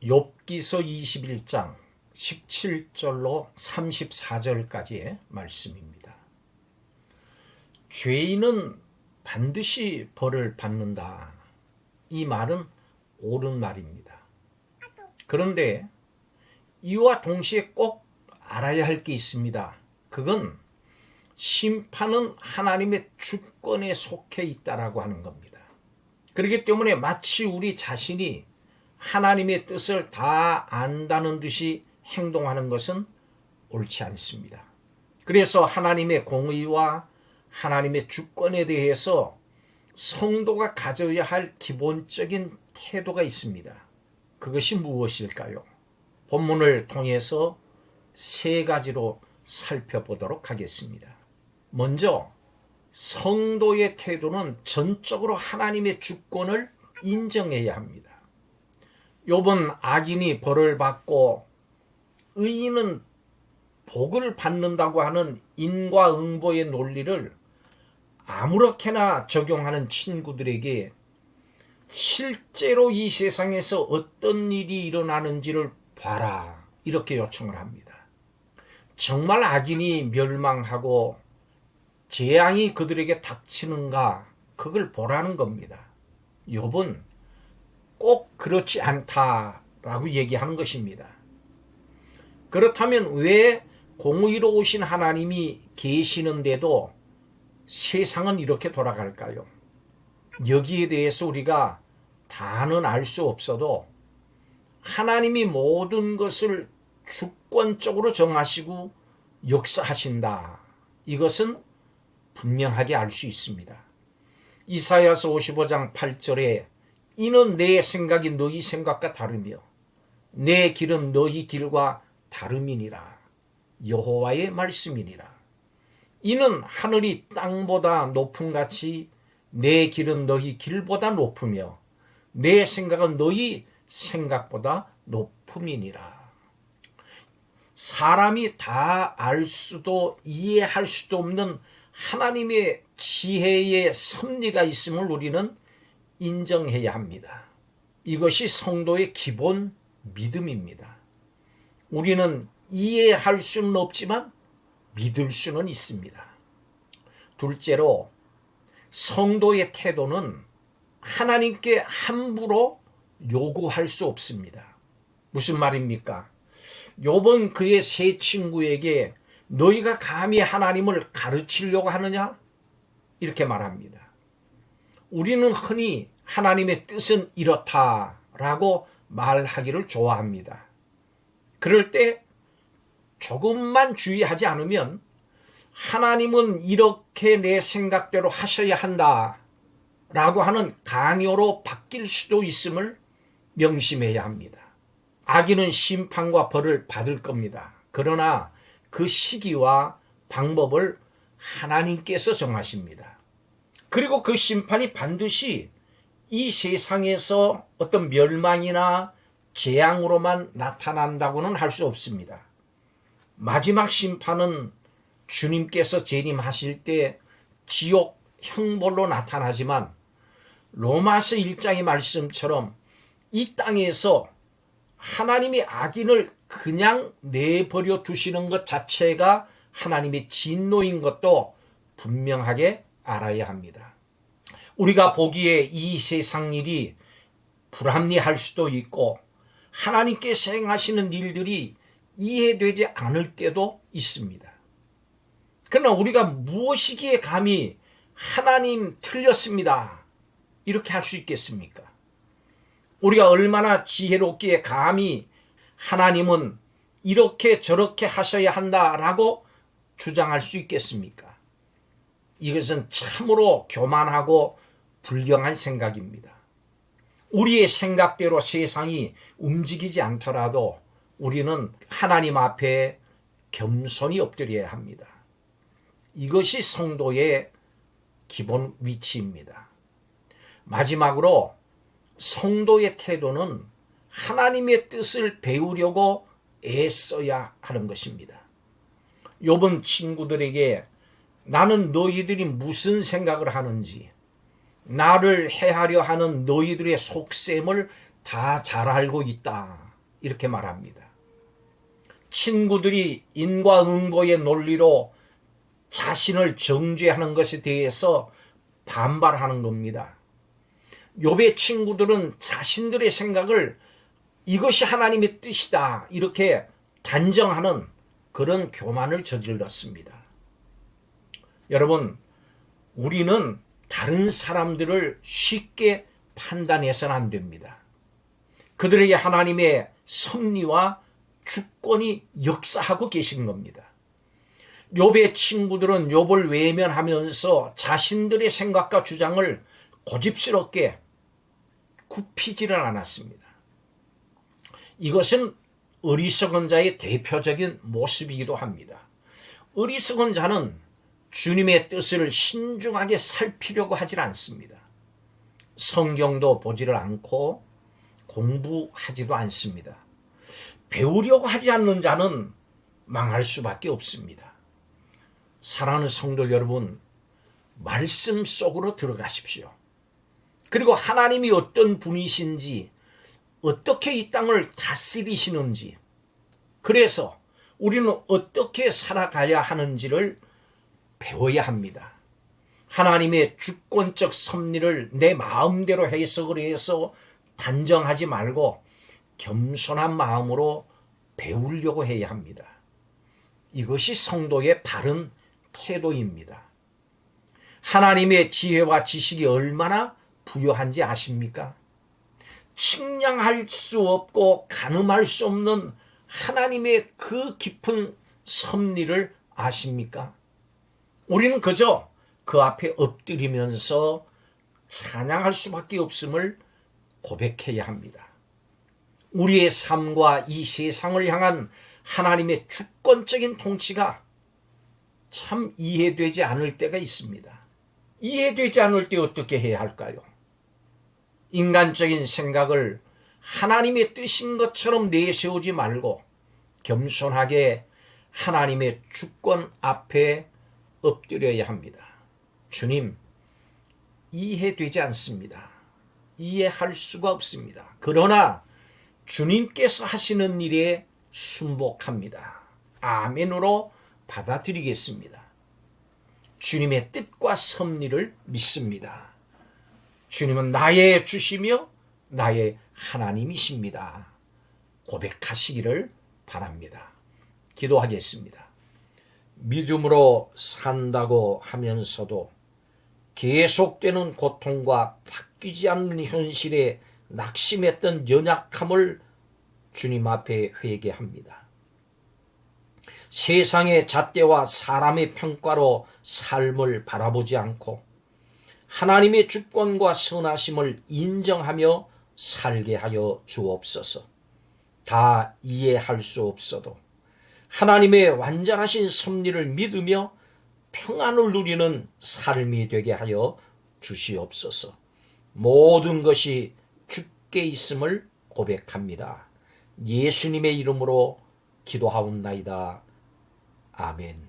욥기서 21장 17절로 34절까지의 말씀입니다. 죄인은 반드시 벌을 받는다. 이 말은 옳은 말입니다. 그런데 이와 동시에 꼭 알아야 할 게 있습니다. 그건 심판은 하나님의 주권에 속해 있다라고 하는 겁니다. 그렇기 때문에 마치 우리 자신이 하나님의 뜻을 다 안다는 듯이 행동하는 것은 옳지 않습니다. 그래서 하나님의 공의와 하나님의 주권에 대해서 성도가 가져야 할 기본적인 태도가 있습니다. 그것이 무엇일까요? 본문을 통해서 세 가지로 살펴보도록 하겠습니다. 먼저 성도의 태도는 전적으로 하나님의 주권을 인정해야 합니다. 욥은 악인이 벌을 받고 의인은 복을 받는다고 하는 인과응보의 논리를 아무렇게나 적용하는 친구들에게 실제로 이 세상에서 어떤 일이 일어나는지를 봐라, 이렇게 요청을 합니다. 정말 악인이 멸망하고 재앙이 그들에게 닥치는가, 그걸 보라는 겁니다. 욥은 꼭 그렇지 않다라고 얘기하는 것입니다. 그렇다면 왜 공의로우신 하나님이 계시는데도 세상은 이렇게 돌아갈까요? 여기에 대해서 우리가 다는 알 수 없어도 하나님이 모든 것을 주권적으로 정하시고 역사하신다. 이것은 분명하게 알 수 있습니다. 이사야서 55장 8절에 이는 내 생각이 너희 생각과 다르며 내 길은 너희 길과 다름이니라. 여호와의 말씀이니라. 이는 하늘이 땅보다 높음같이 내 길은 너희 길보다 높으며 내 생각은 너희 생각보다 높음이니라. 사람이 다 알 수도 이해할 수도 없는 하나님의 지혜의 섭리가 있음을 우리는 인정해야 합니다. 이것이 성도의 기본 믿음입니다. 우리는 이해할 수는 없지만 믿을 수는 있습니다. 둘째로 성도의 태도는 하나님께 함부로 요구할 수 없습니다. 무슨 말입니까? 욥은 그의 세 친구에게 너희가 감히 하나님을 가르치려고 하느냐? 이렇게 말합니다. 우리는 흔히 하나님의 뜻은 이렇다라고 말하기를 좋아합니다. 그럴 때 조금만 주의하지 않으면 하나님은 이렇게 내 생각대로 하셔야 한다라고 하는 강요로 바뀔 수도 있음을 명심해야 합니다. 악인은 심판과 벌을 받을 겁니다. 그러나 그 시기와 방법을 하나님께서 정하십니다. 그리고 그 심판이 반드시 이 세상에서 어떤 멸망이나 재앙으로만 나타난다고는 할 수 없습니다. 마지막 심판은 주님께서 재림하실 때 지옥 형벌로 나타나지만 로마서 1장의 말씀처럼 이 땅에서 하나님이 악인을 그냥 내버려 두시는 것 자체가 하나님의 진노인 것도 분명하게 알아야 합니다. 우리가 보기에 이 세상 일이 불합리할 수도 있고 하나님께서 행하시는 일들이 이해되지 않을 때도 있습니다. 그러나 우리가 무엇이기에 감히 하나님 틀렸습니다 이렇게 할 수 있겠습니까? 우리가 얼마나 지혜롭기에 감히 하나님은 이렇게 저렇게 하셔야 한다라고 주장할 수 있겠습니까? 이것은 참으로 교만하고 불경한 생각입니다. 우리의 생각대로 세상이 움직이지 않더라도 우리는 하나님 앞에 겸손히 엎드려야 합니다. 이것이 성도의 기본 위치입니다. 마지막으로 성도의 태도는 하나님의 뜻을 배우려고 애써야 하는 것입니다. 욥은 친구들에게 나는 너희들이 무슨 생각을 하는지, 나를 해하려 하는 너희들의 속셈을 다 잘 알고 있다. 이렇게 말합니다. 친구들이 인과응보의 논리로 자신을 정죄하는 것에 대해서 반발하는 겁니다. 욥의 친구들은 자신들의 생각을 이것이 하나님의 뜻이다 이렇게 단정하는 그런 교만을 저질렀습니다. 여러분, 우리는 다른 사람들을 쉽게 판단해서는 안 됩니다. 그들에게 하나님의 섭리와 주권이 역사하고 계신 겁니다. 욥의 친구들은 욥을 외면하면서 자신들의 생각과 주장을 고집스럽게 굽히지를 않았습니다. 이것은 어리석은 자의 대표적인 모습이기도 합니다. 어리석은 자는 주님의 뜻을 신중하게 살피려고 하질 않습니다. 성경도 보지를 않고 공부하지도 않습니다. 배우려고 하지 않는 자는 망할 수밖에 없습니다. 사랑하는 성도 여러분, 말씀 속으로 들어가십시오. 그리고 하나님이 어떤 분이신지, 어떻게 이 땅을 다스리시는지, 그래서 우리는 어떻게 살아가야 하는지를 배워야 합니다. 하나님의 주권적 섭리를 내 마음대로 해석을 해서 단정하지 말고 겸손한 마음으로 배우려고 해야 합니다. 이것이 성도의 바른 태도입니다. 하나님의 지혜와 지식이 얼마나 부유한지 아십니까? 측량할 수 없고 가늠할 수 없는 하나님의 그 깊은 섭리를 아십니까? 우리는 그저 그 앞에 엎드리면서 찬양할 수밖에 없음을 고백해야 합니다. 우리의 삶과 이 세상을 향한 하나님의 주권적인 통치가 참 이해되지 않을 때가 있습니다. 이해되지 않을 때 어떻게 해야 할까요? 인간적인 생각을 하나님의 뜻인 것처럼 내세우지 말고 겸손하게 하나님의 주권 앞에 엎드려야 합니다. 주님, 이해되지 않습니다. 이해할 수가 없습니다. 그러나 주님께서 하시는 일에 순복합니다. 아멘으로 받아들이겠습니다. 주님의 뜻과 섭리를 믿습니다. 주님은 나의 주시며 나의 하나님이십니다. 고백하시기를 바랍니다. 기도하겠습니다. 믿음으로 산다고 하면서도 계속되는 고통과 바뀌지 않는 현실에 낙심했던 연약함을 주님 앞에 회개합니다. 세상의 잣대와 사람의 평가로 삶을 바라보지 않고 하나님의 주권과 선하심을 인정하며 살게 하여 주옵소서. 다 이해할 수 없어도 하나님의 완전하신 섭리를 믿으며 평안을 누리는 삶이 되게 하여 주시옵소서. 모든 것이 주께 있음을 고백합니다. 예수님의 이름으로 기도하옵나이다. 아멘.